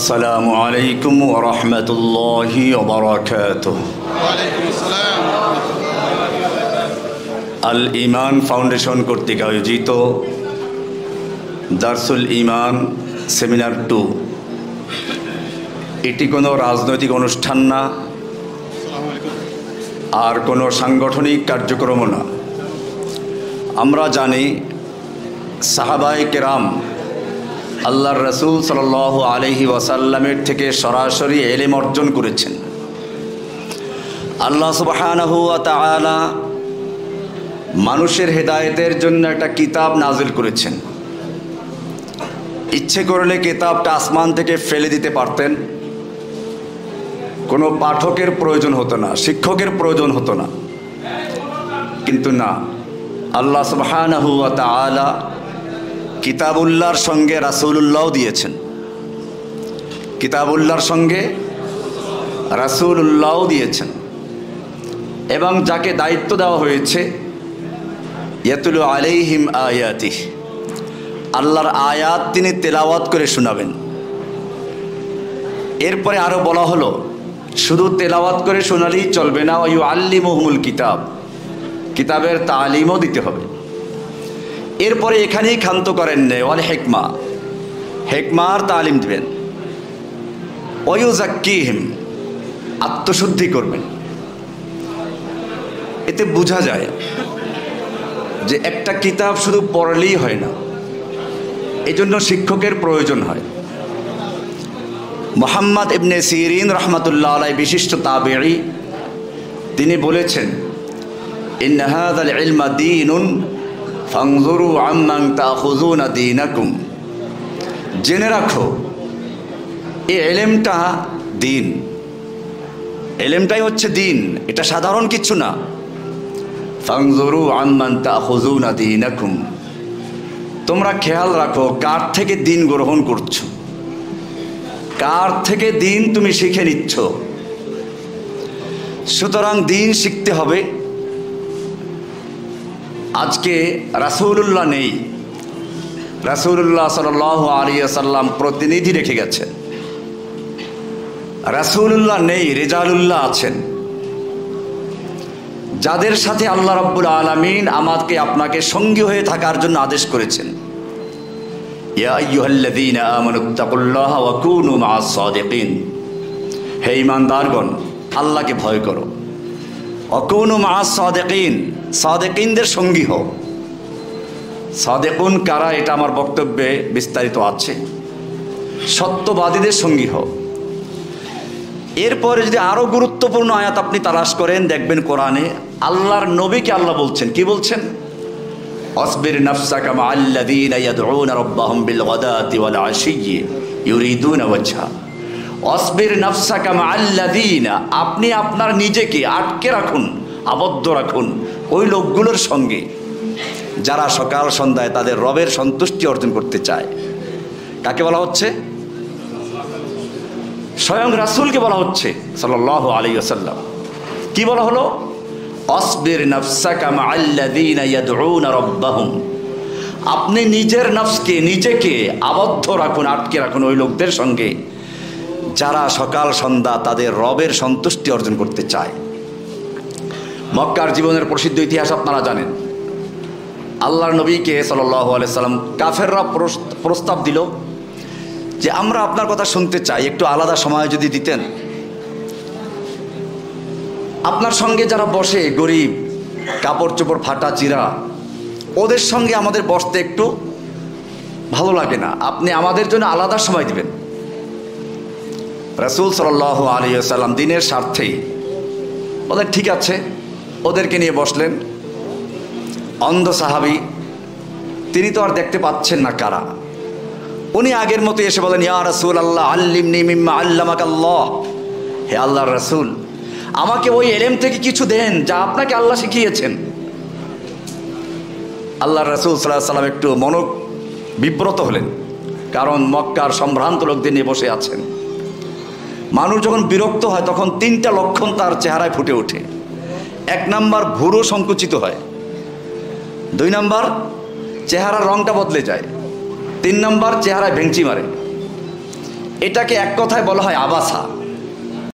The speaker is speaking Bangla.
আসসালামু আলাইকুম ওয়া রাহমাতুল্লাহি ওয়া বারাকাতুহু। ওয়ালাইকুম আসসালাম। আল ইমান ফাউন্ডেশন কর্তৃক আয়োজিত দারসুল ইমান সেমিনার 2 এটি কোনো রাজনৈতিক অনুষ্ঠান না, আর কোনো সাংগঠনিক কার্যক্রমও না। আমরা জানি সাহাবায়ে কেরাম আল্লাহর রাসূল সাল্লাল্লাহু আলাইহি ওয়াসাল্লামের থেকে সরাসরি ইলম অর্জন করেছেন। আল্লাহ সুবহানাহু ওয়া তাআলা মানুষের হেদায়েতের জন্য একটা কিতাব নাজিল করেছেন। ইচ্ছে করলে কিতাবটা আসমান থেকে ফেলে দিতে পারতেন, কোনো পাঠকের প্রয়োজন হতো না, শিক্ষকের প্রয়োজন হতো না, কিন্তু না, আল্লাহ সুবহানাহু ওয়া তাআলা কিতাবুল্লাহর সঙ্গে রাসূলুল্লাহও দিয়েছেন। কিতাবুল্লাহর সঙ্গে রাসূলুল্লাহও দিয়েছেন, এবং যাকে দায়িত্ব দেওয়া হয়েছে ইয়াতুলু আলাইহিম আয়াতিহ, আল্লাহর আয়াত তিনি তেলাওয়াত করে শোনাবেন। এরপরে আরও বলা হলো শুধু তেলাওয়াত করে শোনালেই চলবে না, ওয়া ইউআল্লিমুহুমুল কিতাব, কিতাবের তালিমও দিতে হবে। এরপরে এখানেই ক্ষান্ত করেন নে ওয়াল হিকমা, হিকমার তালিম দিবেন। ওয়া ইউযাক্কিহিম, আত্মশুদ্ধি করবেন। এতে বোঝা যায় যে একটা কিতাব শুধু পড়লেই হয় না, এজন্য শিক্ষকের প্রয়োজন হয়। মুহাম্মদ ইবনে সিরিন রাহমাতুল্লাহ আলাইহি বিশিষ্ট তাবেঈ, তিনি বলেছেন ইন্না হাযাল ইলমা দীনুন ফানজুরু আম্মান তাখুযুনা দীনাকুম, জেনে রাখো এই ইলমটা দিন, ইলমটাই হচ্ছে দিন, এটা সাধারণ কিছু না। ফানজুরু আম্মান তাখুযুনা দীনাকুম, তোমরা খেয়াল রাখো কার থেকে দিন গ্রহণ করছো, কার থেকে দিন তুমি শিখে নিচ্ছ। সুতরাং দিন শিখতে হবে। আজকে রাসূলুল্লাহ নেই, রাসূলুল্লাহ সাল্লাল্লাহু আলাইহি ওয়াসাল্লাম প্রতিনিধি রেখে গেছেন। রাসূলুল্লাহ নেই, রিজালুল্লাহ আছেন, যাদের সাথে আল্লাহ রাব্বুল আলামিন আমাকে আপনাকে সঙ্গী হয়ে থাকার জন্য আদেশ করেছেন। ইয়া আইয়ুহাল্লাযীনা আমানুত্তাকুল্লাহা ওয়া কুনু মা'আস সাদিকিন, হে ঈমানদারগণ আল্লাহকে ভয় করো। ওয়া কুনু মা'আস সাদিকিন, সাদিকিনদের সঙ্গী হও। সাদিকুন কারা এটা আমার বক্তব্যে বিস্তারিত আছে। সত্যবাদীদের সঙ্গী হও। এরপরে যদি আরো গুরুত্বপূর্ণ আয়াত আপনি তালাশ করেন, দেখবেন কোরআনে আল্লাহর নবীকে আল্লাহ বলছেন, কি বলছেন? আসবির নাফসাকা মা'আল্লাযীনা ইয়াদউনা রাব্বাহুম বিল গাদাতি ওয়াল আশিয়্যি ইউরিদুনা ওয়াজহা। আসবির নাফসাকা মা'আল্লাযীনা, আপনি আপনার নিজেকে আটকে রাখুন, আবদ্ধ রাখুন ওই লোকগুলোর সঙ্গে যারা সকাল সন্ধ্যায় তাদের রবের সন্তুষ্টি অর্জন করতে চায়। কাকে বলা হচ্ছে? স্বয়ং রাসূলকে বলা হচ্ছে সাল্লাল্লাহু আলাইহি ওয়াসাল্লাম। কি বলা হলো? আসবির নাফসাকা মা'আল্লাযীনা ইয়াদউনা রাব্বাহুম, আপনি নিজের নফসকে, নিজেকে আবদ্ধ রাখুন, আটকে রাখুন ওই লোকদের সঙ্গে যারা সকাল সন্ধ্যা তাদের রবের সন্তুষ্টি অর্জন করতে চায়। মক্কার জীবনের প্রসিদ্ধ ইতিহাস আপনারা জানেন। আল্লাহর নবীকে সাল্লাল্লাহু আলাইহি সাল্লাম কাফেররা প্রস্তাব দিল যে আমরা আপনার কথা শুনতে চাই, একটু আলাদা সময় যদি দিতেন। আপনার সঙ্গে যারা বসে গরিব, কাপড় চোপড় ফাটা চিরা, ওদের সঙ্গে আমাদের বসতে একটু ভালো লাগে না, আপনি আমাদের জন্য আলাদা সময় দিবেন। রাসূল সাল্লাল্লাহু আলাইহি ওয়াসাল্লাম দিনের স্বার্থেই বলেন ঠিক আছে, ওদেরকে নিয়ে বসলেন। অন্ধ সাহাবী, তিনি তো আর দেখতে পাচ্ছেন না কারা, উনি আগের মতো এসে বলেন ইয়া রাসূলুল্লাহ আল্লিমনি মিম্মা আল্লামাকাল্লাহ, হে আল্লাহর রাসূল আমাকে ওই ইলম থেকে কিছু দেন যা আপনাকে আল্লাহ শিখিয়েছেন। আল্লাহর রাসূল সাল্লাল্লাহু আলাইহি ওয়াসাল্লাম একটু বিব্রত হলেন, কারণ মক্কার সম্ভ্রান্ত লোকদের নিয়ে বসে আছেন। মানুষ যখন বিরক্ত হয় তখন 3টা লক্ষণ তার চেহারায় ফুটে ওঠে। 1 নাম্বার, ভুরু সংকুচিত হয়। 2 নাম্বার, চেহারার রংটা বদলে যায়। 3 নাম্বার, চেহারায় ভেঙচি মারে। এটাকে এক কথায় বলা হয় আবাসা।